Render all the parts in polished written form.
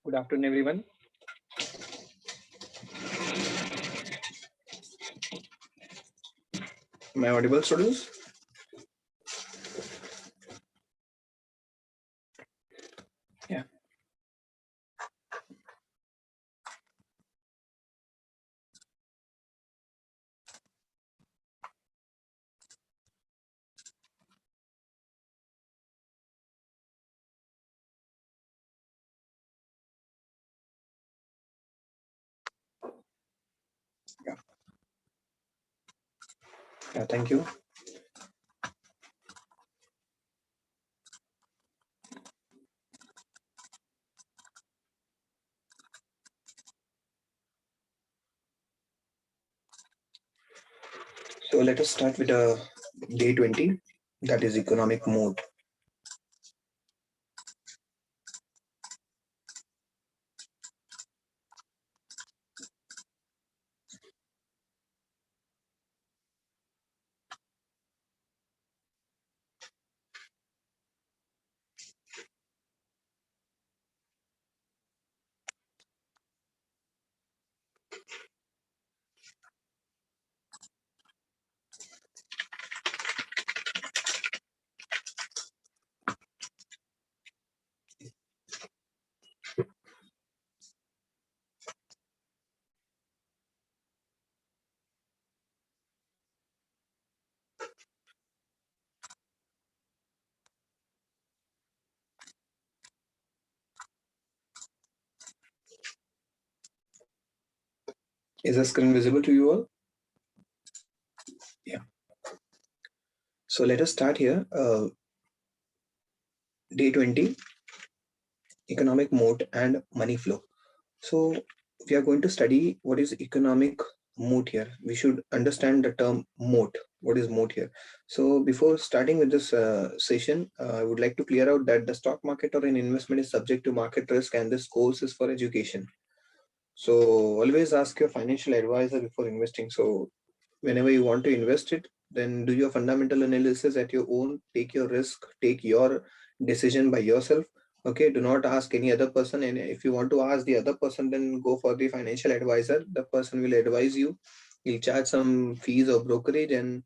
Good afternoon, everyone. Am I audible, students? Yeah. Yeah. Yeah. Thank you. So let us start with day 20, that is economic moat. Is the screen visible to you all? Yeah. So let us start here. Day 20, economic moat and money flow. So we are going to study what is economic moat here. We should understand the term moat. What is moat here? So before starting with this session, I would like to clear out that the stock market or an investment is subject to market risk, and this course is for education. So always ask your financial advisor before investing. So whenever you want to invest it, then do your fundamental analysis at your own, take your risk, take your decision by yourself. Okay, do not ask any other person. And if you want to ask the other person, then go for the financial advisor. The person will advise you. He'll charge some fees or brokerage, and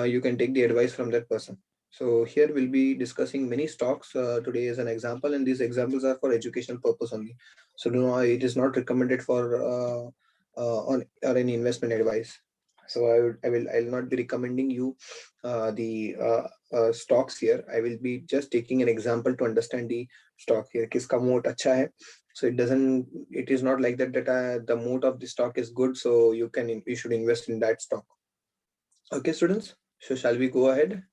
you can take the advice from that person. So here we'll be discussing many stocks today as an example, and these examples are for educational purpose only. So no, it is not recommended for on or any investment advice. So I'll not be recommending you the stocks here. I will be just taking an example to understand the stock here. किसका moat अच्छा है? So it is not like that the moat of the stock is good, so you should invest in that stock. Okay, students. So shall we go ahead?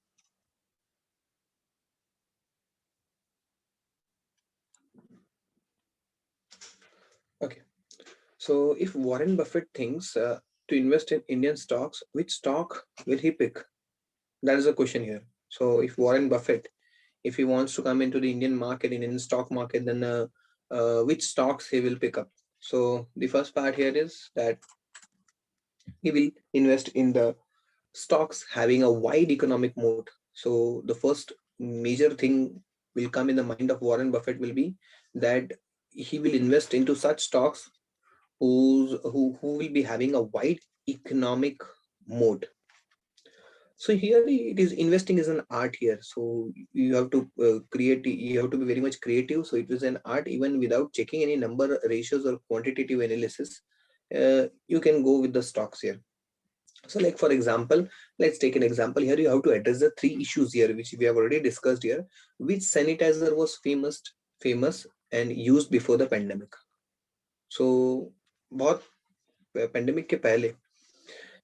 Okay. So if Warren Buffett thinks to invest in Indian stocks, which stock will he pick? That is a question here. So if Warren Buffett, if he wants to come into the Indian market, Indian stock market, then which stocks he will pick up? So the first part here is that he will invest in the stocks having a wide economic moat. So the first major thing will come in the mind of Warren Buffett will be that he will invest into such stocks who will be having a wide economic moat. So here it is, investing is an art here. So you have to you have to be very much creative. So it is an art even without checking any number ratios or quantitative analysis. You can go with the stocks here. So like for example, let's take an example here. You have to address the three issues here which we have already discussed here. Which sanitizer was famous and used before the pandemic? So बहुत pandemic के पहले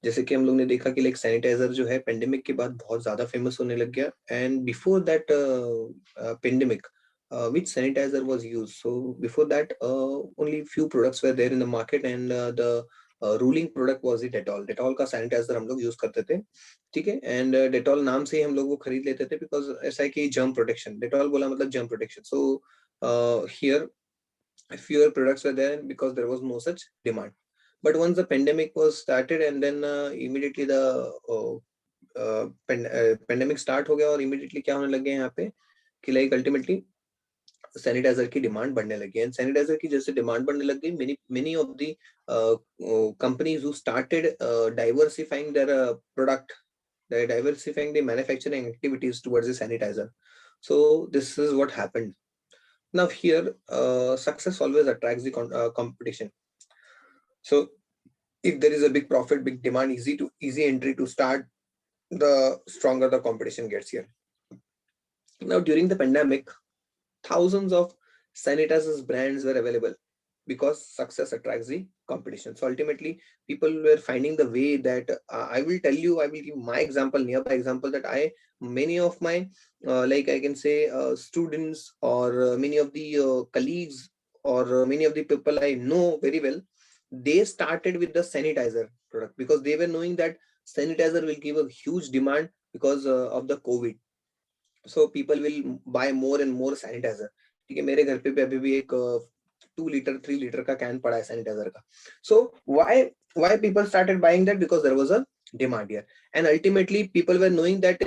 जैसे कि हम लोग ने देखा कि लाइक सैनिटाइजर जो है पेंडेमिक के बाद बहुत ज्यादा फेमस होने लग गया and before that pandemic which sanitizer was used. So before that only few products were there in the market and the ruling product was the Dettol. Dettol का सैनिटाइजर हम लोग यूज करते थे, ठीक है, एंड डेटॉल नाम से ही हम लोग वो खरीद लेते थे बिकॉज ऐसा है कि जर्म प्रोटेक्शन, डेटॉल बोला मतलब germ protection. So here fewer products were there because there was no such demand. But once the pandemic was started and then immediately the pandemic start हो गया और immediately क्या होने लगे यहाँ पे कि like ultimately सैनिटाइजर की डिमांड बढ़ने लगी एंड सैनिटाइजर की जैसे डिमांड बढ़ने लग गई many of the companies who started diversifying their product, they're diversifying the manufacturing activities towards the sanitizer. So this is what happened. Now here success always attracts the competition. So if there is a big profit, big demand, easy entry to start, the stronger the competition gets here. Now during the pandemic, thousands of sanitizers brands were available because success attracts the competition. So ultimately, people were finding the way that I will tell you, I will give my example, nearby example that many of my, like I can say, students or many of the colleagues or many of the people I know very well, they started with the sanitizer product because they were knowing that sanitizer will give a huge demand because of the COVID. So people will buy more and more sanitizer. ठीक है, मेरे घर पे भी अभी भी एक 2 litre 3 litre का कैन पड़ा है सैनिटाइजर का. So why people started buying that? Because there was a demand here, and ultimately people were knowing that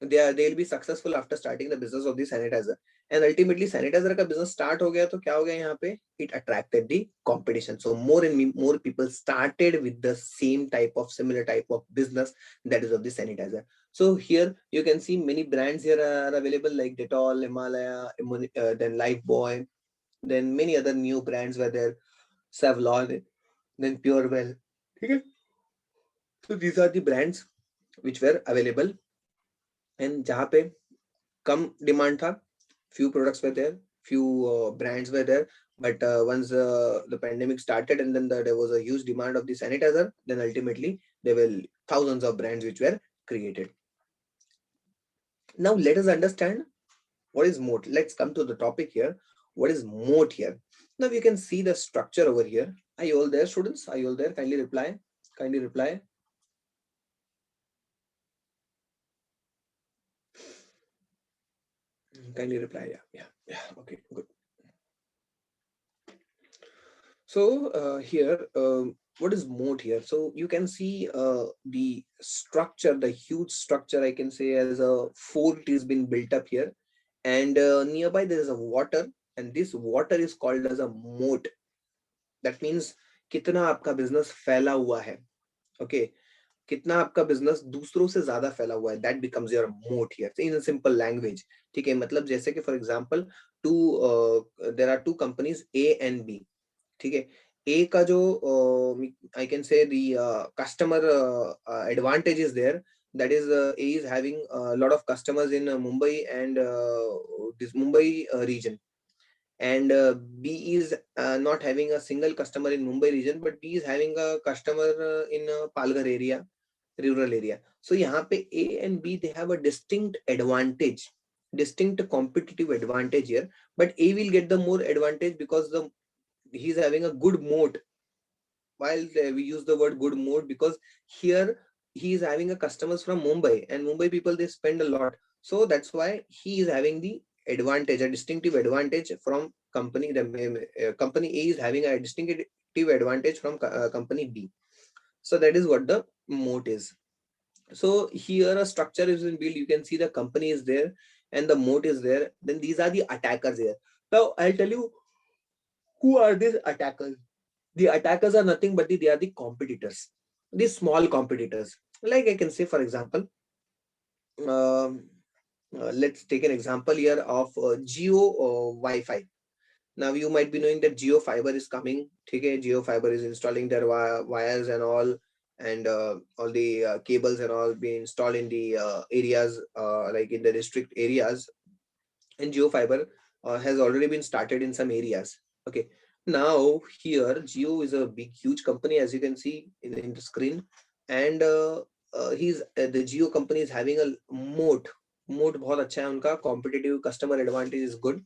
they'll be successful after starting the business of the sanitizer. And ultimately sanitizer का business start हो गया तो क्या हो गया यहाँ पे? It attracted the competition. So more and more people started with the similar type of business, that is of the sanitizer. So here you can see many brands here are available like Dettol, Himalaya, then Lifebuoy, then many other new brands were there, Savlon, then Purewell. Okay? So these are the brands which were available and जहाँ पे कम demand था, few products were there, few brands were there, but once the pandemic started and then there was a huge demand of the sanitizer, then ultimately there were thousands of brands which were created. Now let us understand what is moat. Let's come to the topic here. What is moat here? Now you can see the structure over here. Are you all there, students? Are you all there? Kindly reply. Kindly reply. Kindly reply. Yeah. Okay, good. So here, what is moat here? So you can see the structure, the huge structure, I can say as a fort is been built up here. And nearby there is a water, and this water is called as a moat. That means कितना आपका business फैला हुआ है. Okay. कितना आपका business दूसरों से ज्यादा फैला हुआ है, that becomes your moat here in simple language. ठीक है, मतलब जैसे कि for example to there are two companies A and B. ठीक है, A का जो I can say the customer advantage is there. That is, A is having a lot of customers in Mumbai and this Mumbai region, and B is not having a single customer in Mumbai region, but B is having a customer in Palghar area, rural area. So यहाँ पे A and B, they have a distinct advantage, distinct competitive advantage here. But A will get the more advantage because he's having a good moat. While we use the word good moat, because here he is having a customers from Mumbai, and Mumbai people, they spend a lot. So that's why he is having the advantage, a distinctive advantage from company. The company A is having a distinctive advantage from company B. So that is what the moat is. So here a structure is been built. You can see the company is there and the moat is there. Then these are the attackers here. Now I'll tell you who are these attackers. The attackers are nothing but they are the competitors, the small competitors. Like I can say, for example, um, let's take an example here of Geo Wi-Fi. Now you might be knowing that Geo Fiber is coming. Okay, Geo Fiber is installing their wires and all, and all the cables and all being installed in the areas, like in the district areas. And Geo Fiber has already been started in some areas. Okay, now here Geo is a big, huge company, as you can see in the screen, and the Geo company is having a moat. Moat बहुत अच्छा है उनका, competitive customer advantage is good.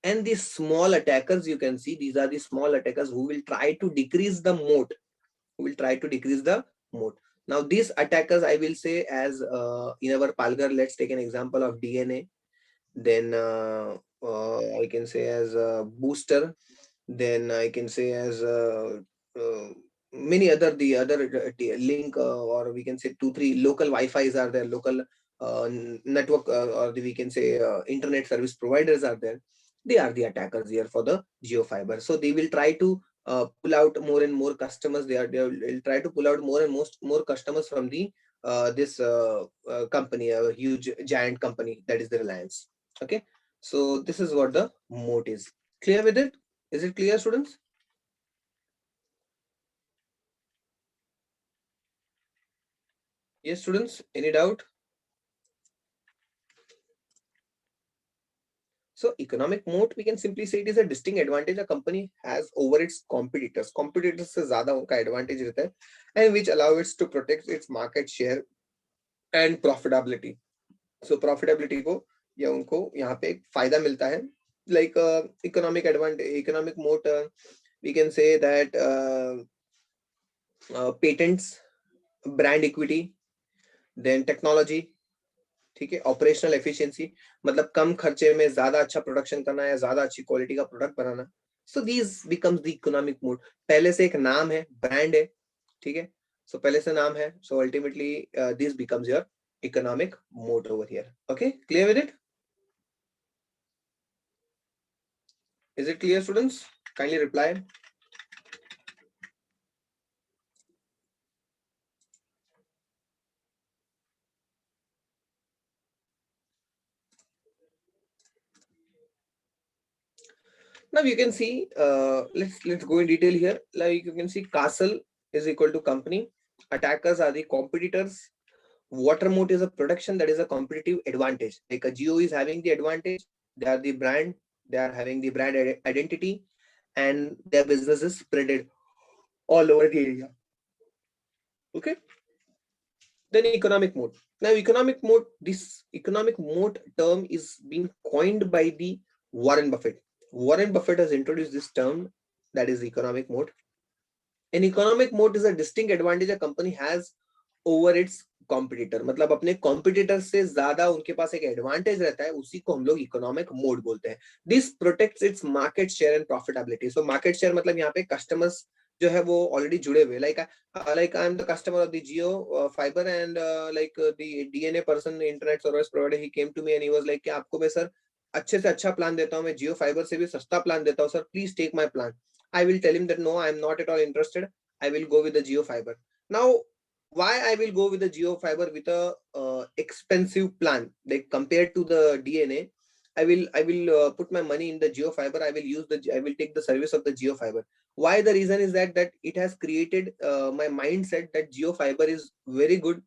And these small attackers, you can see, these are the small attackers who will try to decrease the moat, who will try to decrease the moat. Now these attackers, I will say, as in our Palgar, let's take an example of DNA. Then I can say as a booster. Then I can say as uh, many other, the other link, or we can say 2 3 local Wi-Fi's are there, local network, or we can say internet service providers are there. They are the attackers here for the Geo Fiber. So they will try to pull out more and more customers. They will try to pull out more and more customers from the this company, a huge giant company, that is the Reliance. Okay, so this is what the moat is. Clear with it? Is it clear, students? Yes, students, any doubt? So economic moat, we can simply say it is a distinct advantage a company has over its competitors. Competitors से ज़्यादा उनका advantage रहता है, and which allow it to protect its market share and profitability. So profitability को या उनको यहाँ पे एक फायदा मिलता है. Like economic advantage, economic moat, we can say that patents, brand equity, then technology. ठीक है, ऑपरेशनल एफिशिएंसी, मतलब कम खर्चे में ज्यादा अच्छा प्रोडक्शन करना या ज्यादा अच्छी क्वालिटी का product banana. So these becomes the economic mode. पहले से एक नाम है, ब्रांड है, ठीक है, सो पहले से नाम है, so ultimately this becomes your economic mode over here. Okay, clear with it? Is it clear students? Kindly reply. Now you can see, let's go in detail here. Like you can see, castle is equal to company, attackers are the competitors, water moat is a production, that is a competitive advantage. Like a Geo is having the advantage, they are the brand, they are having the brand identity, and their business is spreaded all over the area. Okay, then economic moat. Now economic moat, this economic moat term is being coined by the Warren Buffett. Warren Buffett has introduced this term, that is economic moat. An economic moat is a distinct advantage a company has over its competitor. मतलब अपने competitor से ज्यादा उनके पास एक advantage रहता है, उसी को हम लोग economic moat बोलते हैं. This protects its market share and profitability. So market share मतलब यहाँ पे customers जो है वो already जुड़े हुए. Like I am the customer of the Geo Fiber, and the DNA person, internet service provider, he came to me and he was like कि आपको मैं सर अच्छे से अच्छा प्लान देता हूँ, मैं जियो फाइबर से भी सस्ता प्लान देता हूँ sir, please take my plan. I will tell him that no, I am not at all interested. I will go with the Geo Fiber. Now, why I will go with the Geo Fiber with a expensive plan, like compared to the DNA? I will put my money in the Geo Fiber. I will take the service of the Geo Fiber. Why? The reason is that it has created my mindset that Jio Fiber is very good,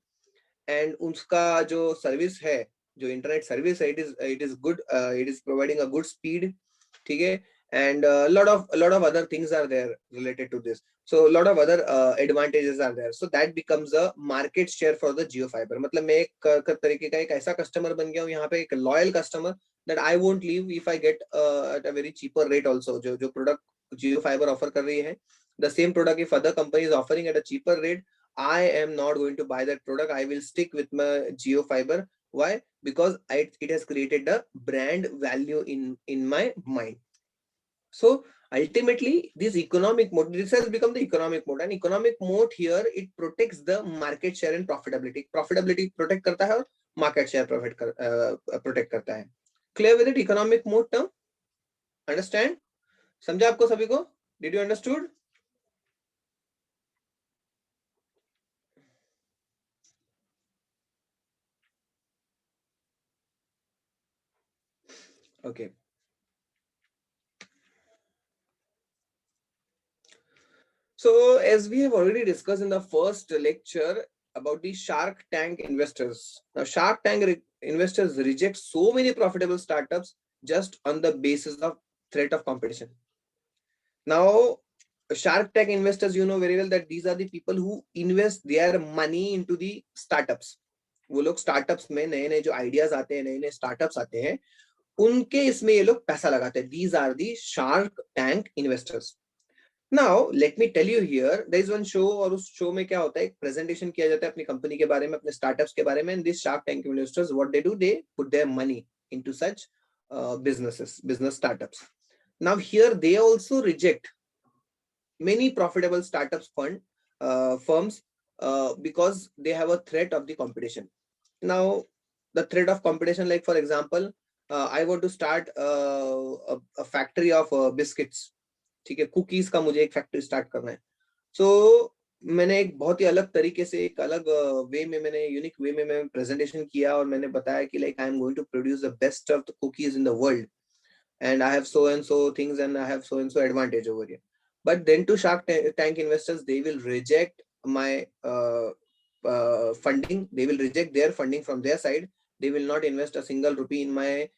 and उसका जो service है, जो internet service है, it is good, it is providing a good speed, ठीक है, and a lot of other things are there related to this. So a lot of other advantages are there. So that becomes a market share for the Jio Fiber. मतलब मैं एक तरीके का एक ऐसा customer बन गया हूँ यहाँ पे, एक loyal customer, that I won't leave if I get at a very cheaper rate also. जो प्रोडक्ट Jio Fiber ऑफर कर रही है, the same product if other company is offering at a cheaper rate, I am not going to buy that product. I will stick with my Jio Fiber. Why? Because it has created a brand value in my mind. So ultimately, this economic mode, this has become the economic mode, and economic mode here, it protects the market share and profitability. Profitability protect करता है और market share protect करता है. Clear with it? Economic mode term? Understand? समझा आपको सभी को? Did you understood? Okay. So as we have already discussed in the first lecture about the Shark Tank investors. Now Shark Tank investors reject so many profitable startups just on the basis of threat of competition. Now Shark Tank investors, you know very well that these are the people who invest their money into the startups. वो लोग startups में नए नए जो ideas आते हैं, नए नए स्टार्टअप्स आते हैं, उनके इसमें ये लोग पैसा लगाते हैं. These are the Shark Tank investors. Now let me tell you here, there is one show, और उस शो में क्या होता है, एक प्रेजेंटेशन किया जाता है अपनी कंपनी के बारे में, अपने स्टार्टअप्स के बारे में. And these Shark Tank investors, what they do, they put their money into such business startups. Now here they also reject many profitable startups firms because they have a threat of the competition. Now the threat of competition, like for example, I want to start a factory of biscuits. ठीक है, cookies का मुझे एक factory start करना है. सो मैंने एक बहुत ही अलग तरीके से, एक अलग वे में, मैंने यूनिक वे में मैं प्रेजेंटेशन किया और मैंने बताया कि like I am going to produce the best of the cookies in the world, and I have so and so things, and I have so and so advantage over here. But then to Shark Tank investors, they will reject my funding. They will reject their funding from their side. They will not invest a single rupee in my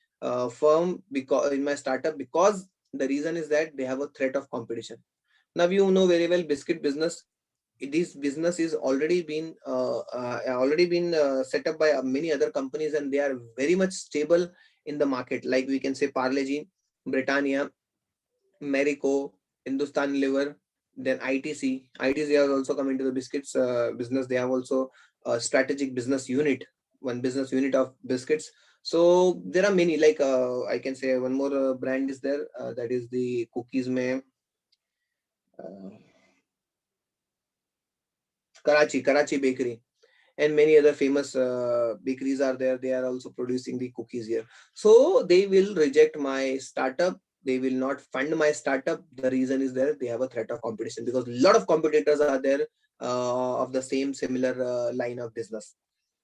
firm, because in my startup, because the reason is that they have a threat of competition. Now you know very well, biscuit business. This business is already been set up by many other companies, and they are very much stable in the market. Like we can say Parle-G, Britannia, Marico, Hindustan Liver, then ITC. ITC has also come into the biscuits business. They have also a strategic business unit, one business unit of biscuits. So there are many, like I can say one more brand is there, that is the cookies mein Karachi Bakery, and many other famous bakeries are there. They are also producing the cookies here. So they will reject my startup. They will not fund my startup. The reason is that they have a threat of competition, because a lot of competitors are there of the same similar line of business.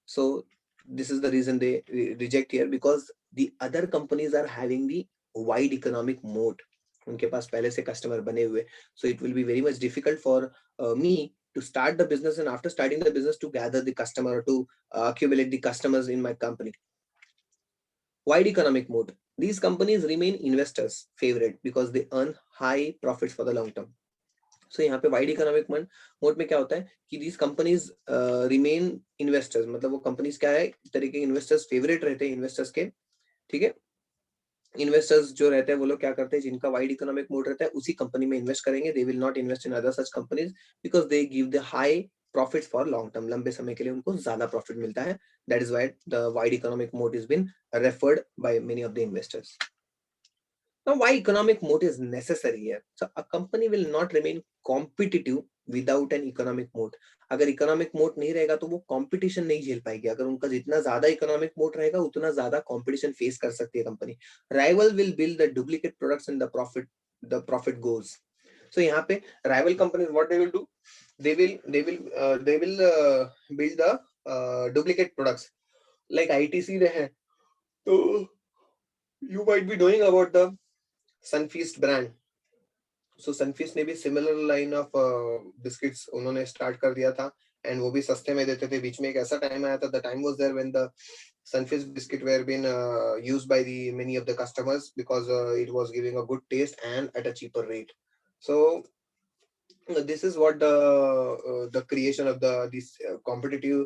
So this is the reason they reject here, because the other companies are having the wide economic moat. उनके पास पहले से customer बने हुए. So it will be very much difficult for me to start the business, and after starting the business to gather the customer, or to accumulate the customers in my company. Wide economic moat. These companies remain investors' favorite because they earn high profits for the long term. So यहाँ पे wide economic mode में क्या होता है कि these companies remain investors, मतलब वो companies क्या है, तरीके के इन्वेस्टर्स फेवरेट रहते हैं इन्वेस्टर्स के. ठीक है, इन्वेस्टर्स जो रहते हैं वो लोग क्या करते हैं, जिनका वाइड इकोनॉमिक मोड रहता है उसी कंपनी में इन्वेस्ट करेंगे. They will not invest in other such companies, because they give the high profits for long term. लंबे समय के लिए उनको ज्यादा प्रॉफिट मिलता है. That is why the wide economic moat is been referred by many of the investors. Now, why economic moat is necessary here? So a company will not remain competitive without an economic moat. अगर economic मोट नहीं रहेगा तो वो competition नहीं झेल पाएगी. अगर उनका जितना ज्यादा इकोनॉमिक मोट रहेगा उतना ज्यादा कंपटीशन फेस कर सकती है company. Rival will build the duplicate products and the profit goes. So यहाँ पे rival companies what they will do, they will build the duplicate products. Like ITC रहे, तो you might be knowing about the Sunfeast brand. So Sunfeast ने भी similar line of biscuits उन्होंने start कर दिया था, एंड वो भी सस्ते में देते थे. बीच में एक ऐसा टाइम आया था, the time was there when the sunfish biscuit were been used by the many of the customers because it was giving a good taste and at a cheaper rate. So this is what the creation of the this competitive,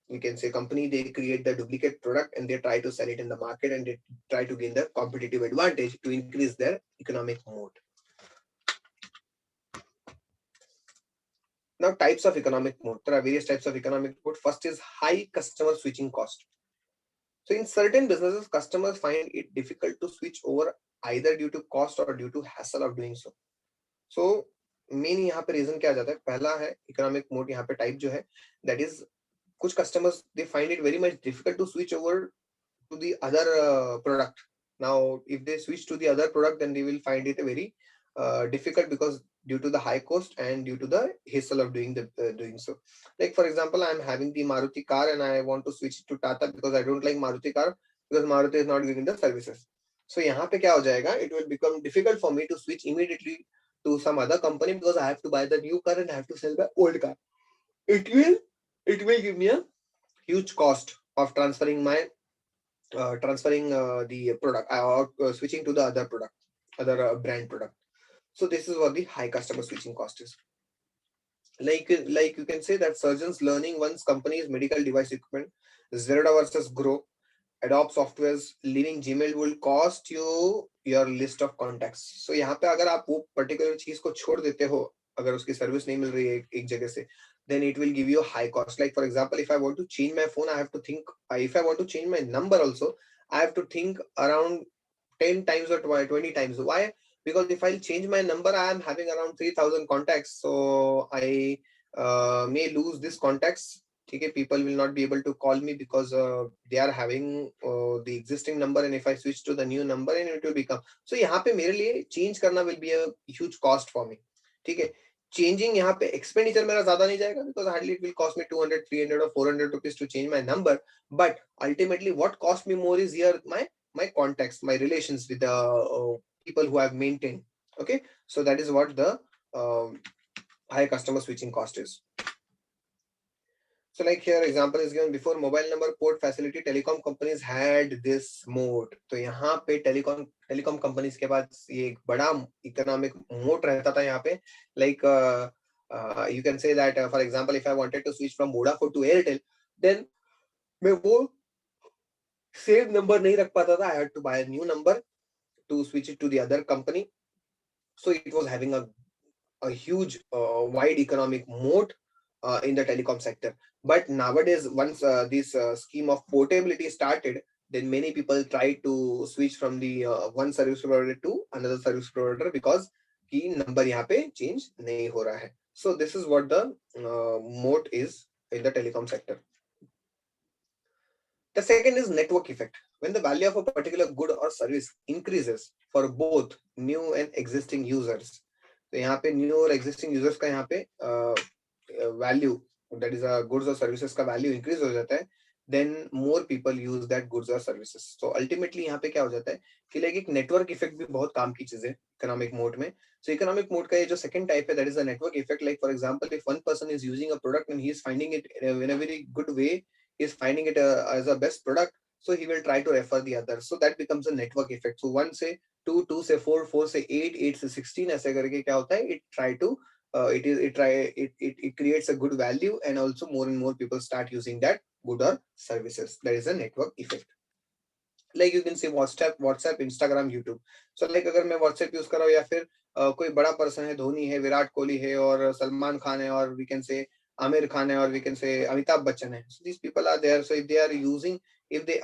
we can say, company. They create the duplicate product and they try to sell it in the market, and they try to gain the competitive advantage to increase their economic moat. Now, types of economic moat. There are various types of economic moat. First is high customer switching cost. So in certain businesses, customers find it difficult to switch over either due to cost or due to hassle of doing so. So main यहाँ पे reason क्या आ जाता है? पहला है economic mode. यहाँ पे type जो है, दैट इज कुछ customers they find it very much difficult to switch over to the other product. Now, if they switch to the other product, then they will find it a very difficult, because due to the high cost and due to the hassle of doing so. Like for example, I am having the Maruti car and I want to switch to Tata because I don't like Maruti car because Maruti is not giving the services. So यहाँ पे क्या हो जाएगा? It will become difficult for me to switch immediately to some other company because I have to buy the new car and I have to sell my old car. It will give me a huge cost of transferring the product or switching to the other product, other brand product. So this is what the high customer switching cost is. Like you can say that surgeons learning one's company's medical device equipment, Zerda versus Grow, adopt softwares, leaving Gmail will cost you your list of contacts. So यहाँ पे अगर आप वो particular चीज को छोड़ देते हो, अगर उसकी सर्विस नहीं मिल रही है एक जगह से, then it will give you a high cost. Like for example, if I want to change my phone, I have to think. If I want to change my number also, I have to think around 10 times or 20 times. Why? Because if I change my number, I am having around 3,000 contacts. So I may lose these contacts. Okay, people will not be able to call me because they are having the existing number, and if I switch to the new number, and it will become. So यहाँ पे मेरे लिए change करना will be a huge cost for me. ठीक है, changing यहाँ पे expenditure मेरा ज़्यादा नहीं जाएगा because hardly it will cost me 200, 300 or 400 rupees to change my number. But ultimately, what cost me more is here my contacts, my relations with the people who I've maintained. Okay, so that is what the high customer switching cost is. So like here example is given, before mobile number port facility, telecom companies had this mode. तो यहाँ पे telecom companies के पास ये एक बड़ा economic moat रहता था यहाँ पे. Like you can say that for example, if I wanted to switch from Vodafone to Airtel, then मैं वो same number नहीं रख पाता था. I had to buy a new number to switch it to the other company. So it was having a huge wide economic moat in the telecom sector. But nowadays, once this scheme of portability started, then many people try to switch from the one service provider to another service provider because की number यहाँ पे change नहीं हो रहा है. So this is what the moat is in the telecom sector. The second is network effect. When the value of a particular good or service increases for both new and existing users, तो यहाँ पे new और existing users का यहाँ पे value, that is goods or services का value increase हो जाता है, then more people use that goods or services. So ultimately यहाँ पे क्या हो जाता है कि like एक network effect भी बहुत काम की चीज है economic moat में. So economic moat का ये जो second type है, that is the network effect. Like for example, if one person is using a product and he is finding it in a very good way, is finding it as a best product, so he will try to refer the others. So that becomes a network effect. So one say 2, 2 say 4, 4 say 8, 8 say 16, ऐसे करके क्या होता है, it creates a good value, and also more and more people start using that good or services. That is a network effect. Like you can say WhatsApp, Instagram, YouTube. So like अगर मैं WhatsApp use कर रहा हूँ या फिर कोई बड़ा person है, धोनी है, विराट कोहली है, और सलमान खान है, और we can say Amir Khan hai, or we can say Amitabh Bachchan hai. So these people are there. So if they are using the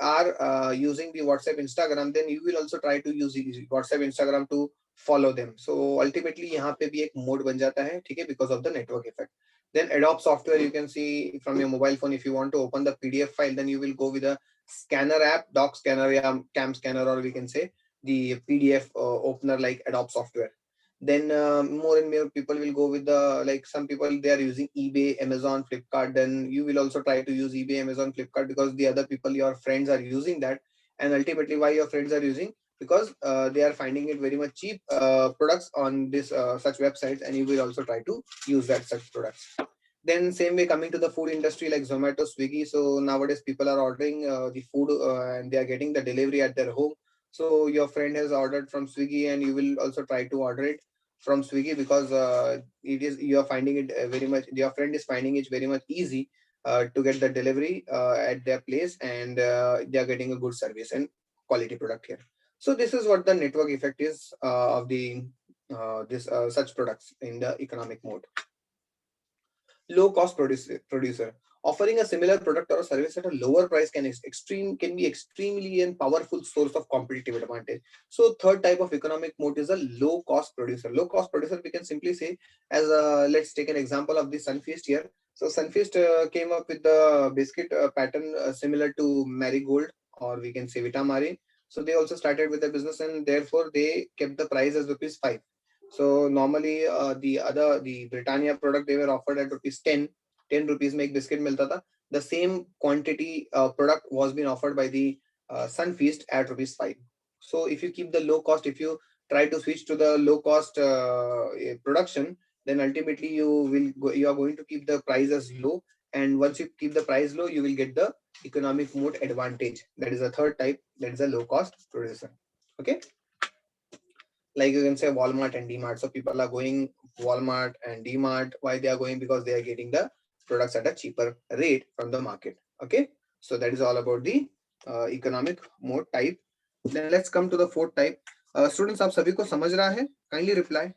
WhatsApp, Instagram, then you will also try to use WhatsApp, Instagram to follow them. So ultimately यहाँ पे भी एक mode बन जाता है, ठीक है, because of the network effect. Then Adobe software, you can see from your mobile phone. If you want to open the PDF file, then you will go with a scanner app, doc scanner, या cam scanner, or we can say the PDF opener like Adobe software. Then more and more people will go with the, like some people they are using eBay, Amazon, Flipkart. Then you will also try to use eBay, Amazon, Flipkart because the other people, your friends, are using that. And ultimately why your friends are using, because they are finding it very much cheap products on this such websites, and you will also try to use that such products. Then same way coming to the food industry like Zomato, Swiggy. So nowadays people are ordering the food and they are getting the delivery at their home. So your friend has ordered from Swiggy and you will also try to order it from Swiggy, because it is, you are finding it very much, your friend is finding it very much easy to get the delivery at their place, and they are getting a good service and quality product here. So this is what the network effect is of the this such products in the economic mode. Low cost producer offering a similar product or service at a lower price can be extremely and powerful source of competitive advantage. So third type of economic mode is a low cost producer. Low cost producer, we can simply say as a, let's take an example of the Sunfeast here. So Sunfeast came up with the biscuit pattern similar to Marigold, or we can say Vitamari. So they also started with the business, and therefore they kept the price as rupees 5. So normally the Britannia product they were offered at rupees 10. 10 rupees में एक biscuit मिलता था. The same quantity product was being offered by the Sunfeast at rupees 5. So if you keep the low cost, if you try to switch to the low cost production, then ultimately you are going to keep the price as low, and once you keep the price low, you will get the economic mode advantage. That is a third type. That is a low cost producer. Okay. Like you can say Walmart and DMart. So people are going Walmart and DMart. Why they are going? Because they are getting the products at a cheaper rate from the market. Okay. So that is all about the economic mode type. Then let's come to the fourth type. Students, आप सभी को समझ रहा है? Kindly reply.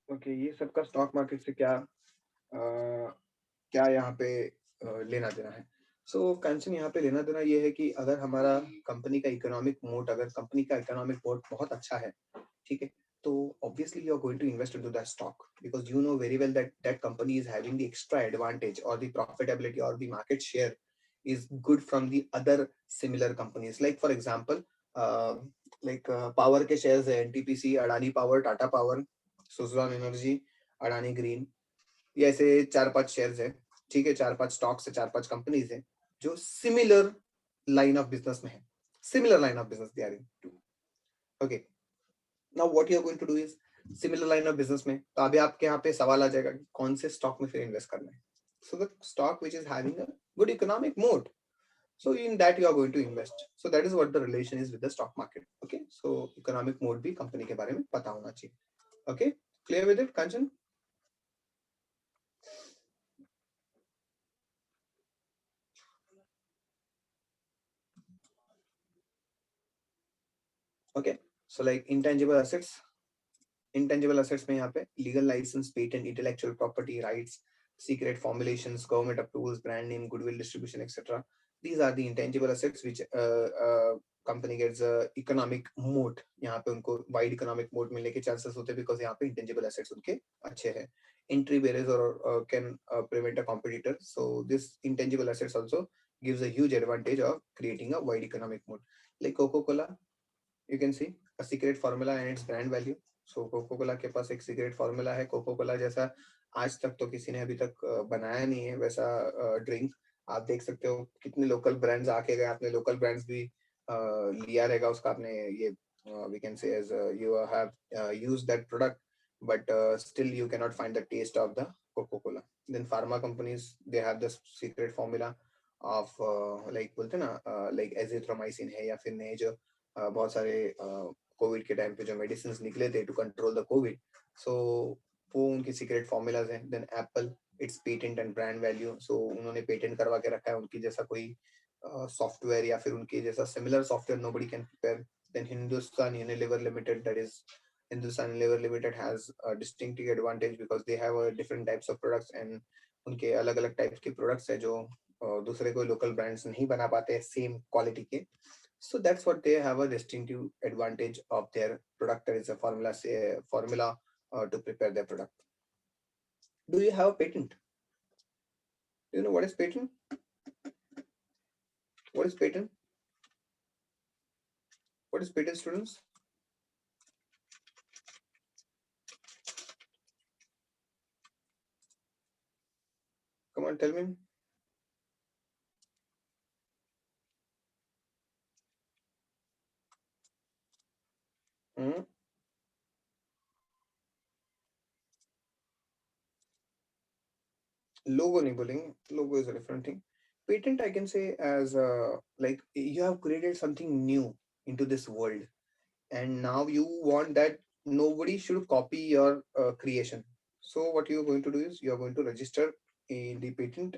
Okay, ये सबका stock market से क्या यहाँ पे लेना देना है. सो कंसर्न यहाँ पे लेना देना ये है कि अगर हमारा कंपनी का इकोनॉमिक मोड, अगर कंपनी का इकोनॉमिक मोड बहुत अच्छा है, ठीक है, तो obviously you are going to invest into that stock, because you know very well that that company is having the extra advantage, or the profitability or the market share is good from the other similar companies. Like for example, power के shares है, NTPC, Adani power, Tata power, Suzlon energy, Adani green, ये ऐसे 4-5 shares है. ठीक है, 4-5 stocks है, 4-5 companies है जो सिमिलर लाइन ऑफ बिजनेस में है. Similar line of business they are into. Okay, now what you are going to do is, similar line of business में तो अभी आपके यहाँ पे सवाल आ जाएगा कि कौन से स्टॉक में फिर इन्वेस्ट करना है. So the stock which is having a good economic mode, so in that you are going to invest. So that is what the relation is with the stock market. Okay, so economic mode भी company के बारे में पता होना चाहिए. Okay, clear with it, Kanchan? Okay, so like intangible assets. Intangible assets में यहाँ पे legal license, patent, intellectual property rights, secret formulations, government approvals, brand name, goodwill distribution, etc. These are the intangible assets which company gets economic moat. यहाँ पे उनको wide economic moat मिलने के chances होते हैं because यहाँ पे intangible assets उनके अच्छे हैं. Entry barriers or can prevent a competitor. So this intangible assets also gives a huge advantage of creating a wide economic moat. Like Coca-Cola, you can see a secret formula and its brand value. So Coca Cola के पास एक secret formula है, Coca Cola जैसा आज तक तो किसी ने अभी तक बनाया नहीं है वैसा ड्रिंक। आप देख सकते हो कितने लोकल ब्रांड्स आके गए, आपने लोकल ब्रांड्स भी लिया रहेगा उसका, आपने ये we can say as you have use that product, but still you cannot find the taste of the Coca-Cola. Then pharma companies, they have the secret formula of like बोलते हैं ना like azithromycin है, या फिर नए जो बहुत सारे कोविड के टाइम पे जो मेडिसिन निकले थे to control the COVID, so वो उनकी सीक्रेट फॉर्मूलाज हैं। Then Apple, it's patent and brand value, so उन्होंने पेटेंट करवा के रखा है, उनकी जैसा कोई सॉफ्टवेयर या फिर उनके जैसा similar software nobody can prepare. Then Hindustan Unilever Limited, that is Hindustan Lever Limited has a distinctive advantage because they have a different types of products, and उनके अलग अलग टाइप्स के प्रोडक्ट्स है जो दूसरे कोई लोकल ब्रांड्स नहीं बना पाते हैं सेम क्वालिटी के। so that's what they have a distinctive advantage of their product. There is a formula to prepare their product. Do you have a patent? Do you know what is patent? What is patent? What is patent, students? Come on, tell me. Hmm? Logo नहीं बोलेंगे, logo is a different thing. Patent I can say as like you have created something new into this world, and now you want that nobody should copy your creation. So what you are going to do is you are going to register in the patent,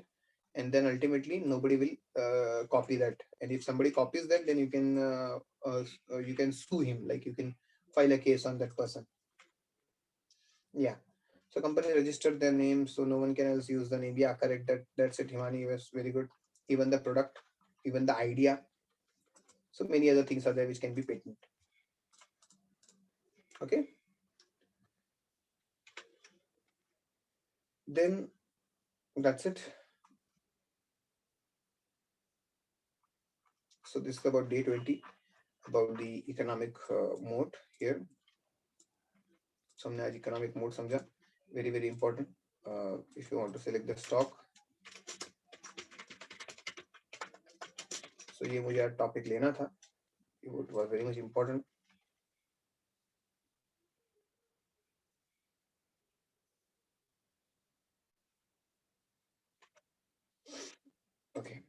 and then ultimately nobody will copy that. And if somebody copies that, then you can sue him, like you can file a case on that person. Yeah. So company registered their name, so no one can else use the name. Yeah, correct. That's it. Himani was very good. Even the product, even the idea. So many other things are there which can be patent. Okay. Then that's it. So this is about day 20, about the economic mode here. So हमने आज economic mode समझा, very very important. If you want to select the stock, so ये मुझे आज topic लेना था, it was very much important. Okay.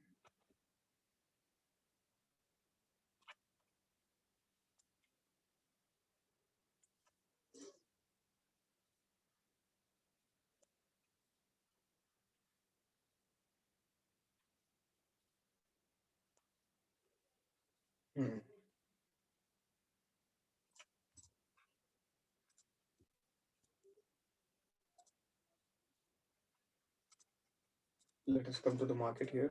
Hmm. Let us come to the market here.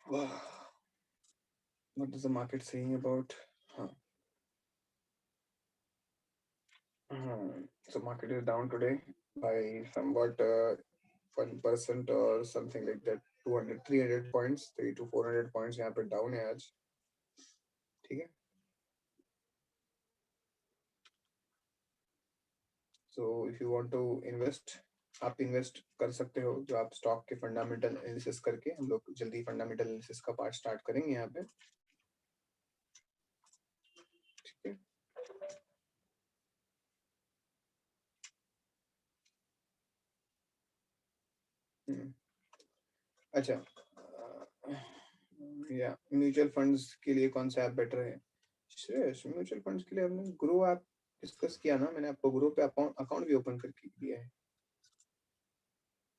Wow. What is the market saying about? Huh. So market is down today by somewhat 1% or something like that. 200 300 points, 3 to 400 points यहाँ पे down है आज. ठीक है. So if you want to invest, आप invest कर सकते हो, जो आप स्टॉक के फंडामेंटल एनालिसिस करके, हम लोग जल्दी फंडामेंटल एनालिसिस का पार्ट स्टार्ट करेंगे यहाँ पे. ठीक है. अच्छा, या म्यूचुअल फंड्स के लिए कौन सा ऐप बेटर है? श्रेयस, म्यूचुअल फंड्स के लिए हमने ग्रो ऐप डिस्कस किया ना, मैंने आपको ग्रुप पे अकाउंट भी ओपन करके दिया है,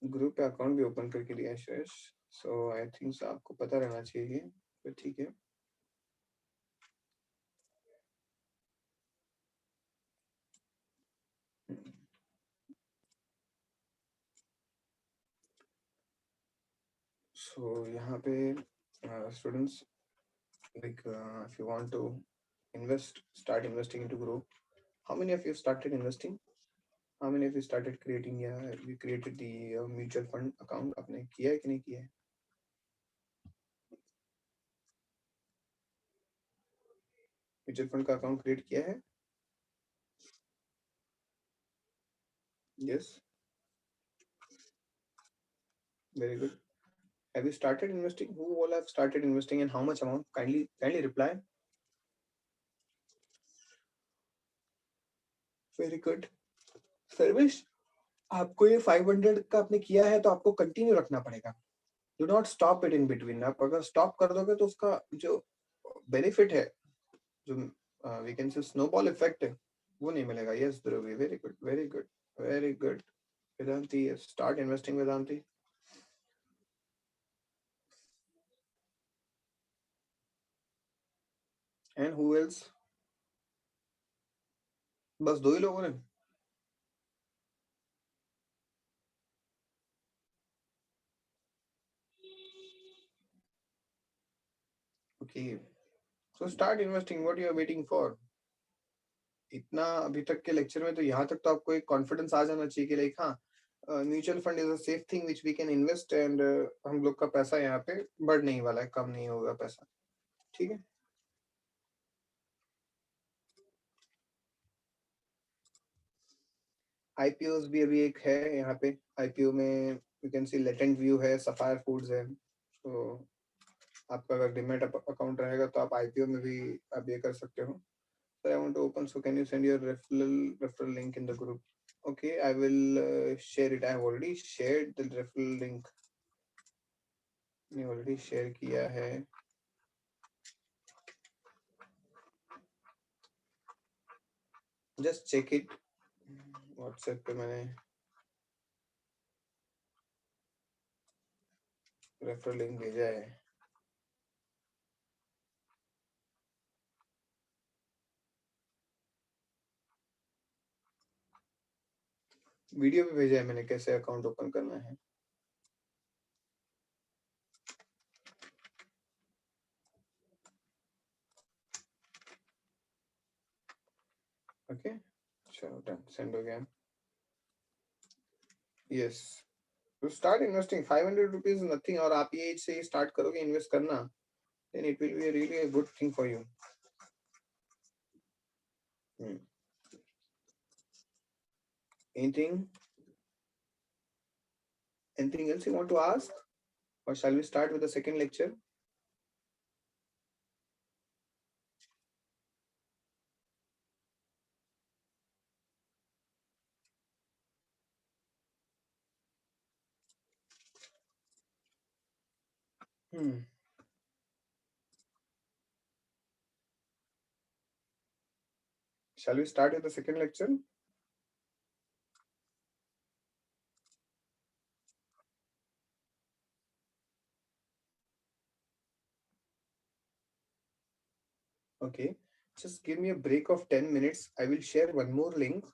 ग्रुप पे अकाउंट भी ओपन करके दिया है श्रेयस. सो आई थिंक आपको पता रहना चाहिए, तो ठीक है. सो यहाँ पे students, like if you want to start investing into group, how many of you started investing? How many of you started creating, you created the mutual fund account? आपने किया है कि नहीं किया है? म्यूचुअल फंड का अकाउंट क्रिएट किया है? Yes, very good. Have you started investing? Who all have started investing and how much amount? Kindly reply. Very good. Sarvesh, आपको ये 500 का आपने किया है तो आपको कंटिन्यू रखना पड़ेगा. Do not stop it in between. आप अगर स्टॉप कर दोगे तो उसका जो बेनिफिट है, जो we can say snowball effect है, वो नहीं मिलेगा. Yes Dhruvi, very good, very good, very good. Vedanti, start investing Vedanti. And who else? बस दो ही लोगों ने? Okay, so start investing. What you are waiting for? इतना अभी तक के लेक्चर में तो यहाँ तक तो आपको एक कॉन्फिडेंस आ जाना चाहिए कि लाइक हाँ, mutual fund is a safe thing which we can invest and हम लोग का पैसा यहाँ पे बढ़ नहीं वाला है, कम नहीं होगा पैसा. ठीक है. आईपीओ भी अभी एक है यहाँ पे. आईपीओ में you can see latent view है, सफायर फूड्स है. तो आपका अगर डिमेट अकाउंट रहेगा तो आप आईपीओ में भी आप ये कर सकते हो. So I want to open. So can you send your referral link in the group? Okay, I will share it. I have already shared the referral link. मैंने already share किया है. Just check it. WhatsApp पे मैंने referral link भेजा है. Video पे भेजा है मैंने कैसे अकाउंट ओपन करना है. ओके, चलो डन, सेंड हो गया. यस, तो स्टार्ट इन्वेस्टिंग. 500 rupees nothing. और आप ये एज से ही स्टार्ट करोगे इन्वेस्ट करना, then it will be a really a good thing for you. Anything else you want to ask, or shall we start with the second lecture? Shall we start with the second lecture? Okay, just give me a break of 10 minutes. I will share one more link.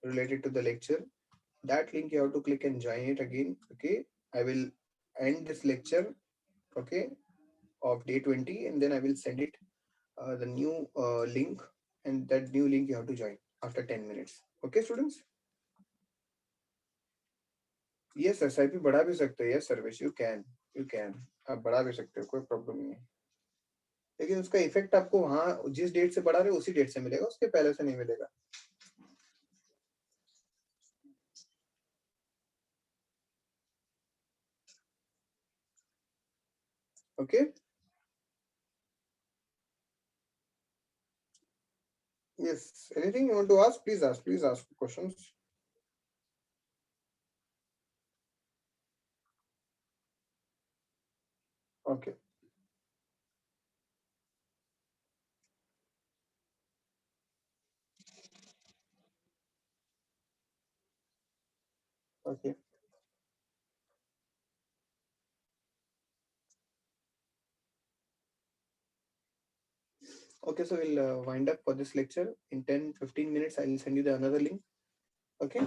Related to the lecture. That link you have to click and join it again. Okay, I will end this lecture, okay, of day 20, and then I will send it the new link, and that new link you have to join after 10 minutes. Okay, students? Yes, SIP बढ़ा भी सकते हैं. Yes, Sarvesh, you can. आप बढ़ा भी सकते हो, कोई प्रॉब्लम नहीं है. लेकिन उसका इफेक्ट आपको वहाँ जिस डेट से बढ़ा रहे हो उसी डेट से मिलेगा, उसके पहले से नहीं मिलेगा. Okay? Yes. Anything you want to ask? Please ask. Please ask questions. Okay. Okay. Okay, so we'll wind up for this lecture. In 10-15 minutes, I will send you the another link. Okay.